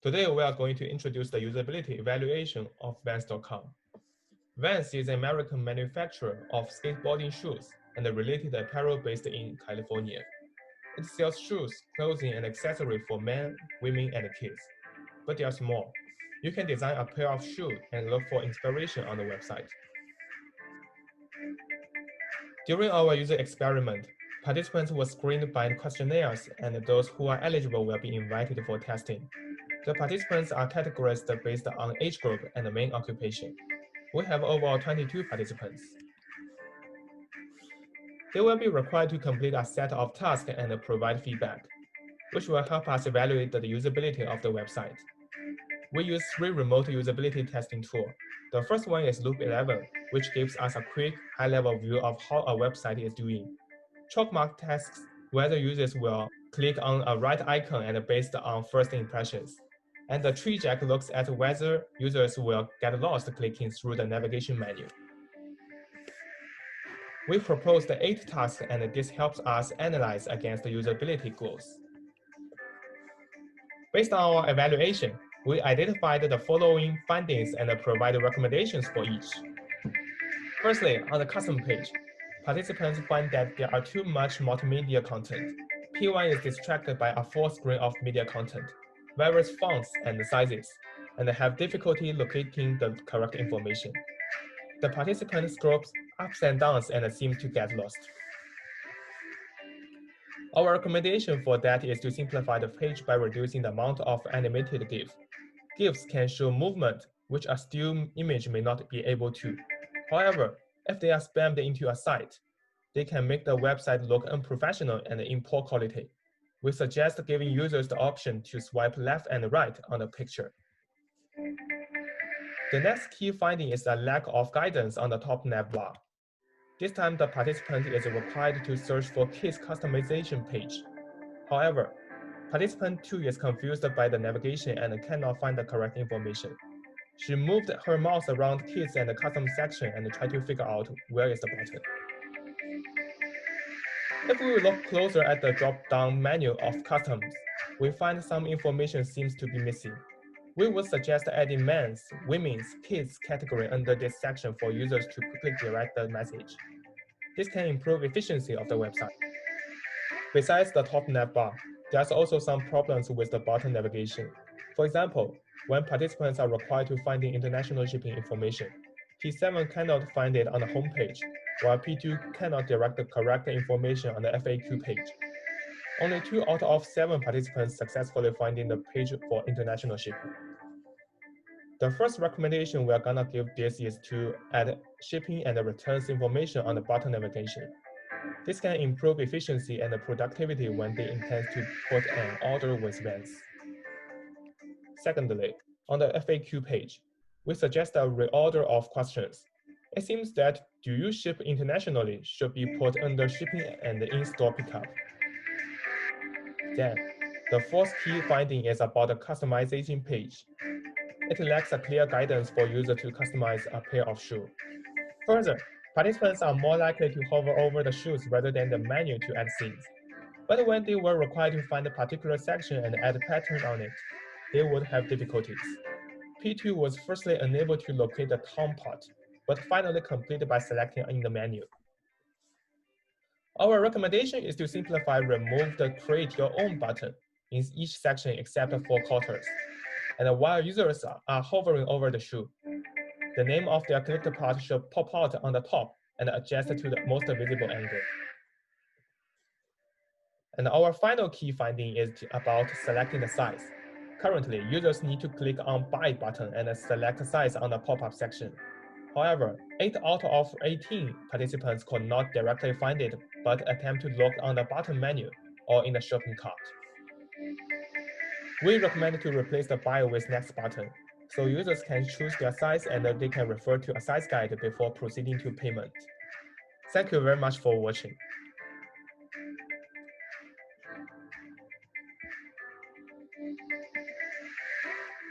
Today, we are going to introduce the usability evaluation of Vans.com. Vans is an American manufacturer of skateboarding shoes and related apparel based in California. It sells shoes, clothing, and accessories for men, women, and kids. But there's more. You can design a pair of shoes and look for inspiration on the website. During our user experiment, participants were screened by questionnaires, and those who are eligible will be invited for testing. The participants are categorized based on age group and main occupation. We have overall 22 participants. They will be required to complete a set of tasks and provide feedback, which will help us evaluate the usability of the website. We use 3 remote usability testing tools. The first one is Loop 11, which gives us a quick, high-level view of how a website is doing. Chalkmark tests whether users will click on a right icon and based on first impressions. And the tree jack looks at whether users will get lost clicking through the navigation menu. We proposed 8 tasks, and this helps us analyze against the usability goals. Based on our evaluation, we identified the following findings and provided recommendations for each. Firstly, on the custom page, participants find that there are too much multimedia content. P1 is distracted by a full screen of media content, various fonts and sizes, and have difficulty locating the correct information. The participant scrolls ups and downs and seems to get lost. Our recommendation for that is to simplify the page by reducing the amount of animated GIF. GIFs can show movement, which a still image may not be able to. However, if they are spammed into a site, they can make the website look unprofessional and in poor quality. We suggest giving users the option to swipe left and right on the picture. The next key finding is a lack of guidance on the top navbar. This time, the participant is required to search for kids customization page. However, participant 2 is confused by the navigation and cannot find the correct information. She moved her mouse around kids and the custom section and tried to figure out where is the button. If we look closer at the drop-down menu of customs, we find some information seems to be missing. We would suggest adding men's, women's, kids category under this section for users to quickly direct the message. This can improve efficiency of the website. Besides the top navbar, there's also some problems with the button navigation. For example, when participants are required to find the international shipping information, P7 cannot find it on the home page, while P2 cannot direct the correct information on the FAQ page. Only 2 out of 7 participants successfully finding the page for international shipping. The first recommendation we're gonna give this is to add shipping and returns information on the button navigation. This can improve efficiency and productivity when they intend to put an order with Vans. Secondly, on the FAQ page, we suggest a reorder of questions. It seems that "do you ship internationally" should be put under shipping and in-store pickup. Then, the fourth key finding is about the customization page. It lacks a clear guidance for users to customize a pair of shoes. Further, participants are more likely to hover over the shoes rather than the menu to add scenes. But when they were required to find a particular section and add a pattern on it, they would have difficulties. P2 was firstly unable to locate the tom part, but finally completed by selecting in the menu. Our recommendation is to simplify remove the create your own button in each section except for quarters. And while users are hovering over the shoe, the name of their clicked part should pop out on the top and adjust to the most visible angle. And our final key finding is about selecting the size. Currently, users need to click on Buy button and select size on the pop-up section. However, 8 out of 18 participants could not directly find it, but attempt to look on the bottom menu or in the shopping cart. We recommend to replace the Buy with Next button, so users can choose their size and they can refer to a size guide before proceeding to payment. Thank you very much for watching.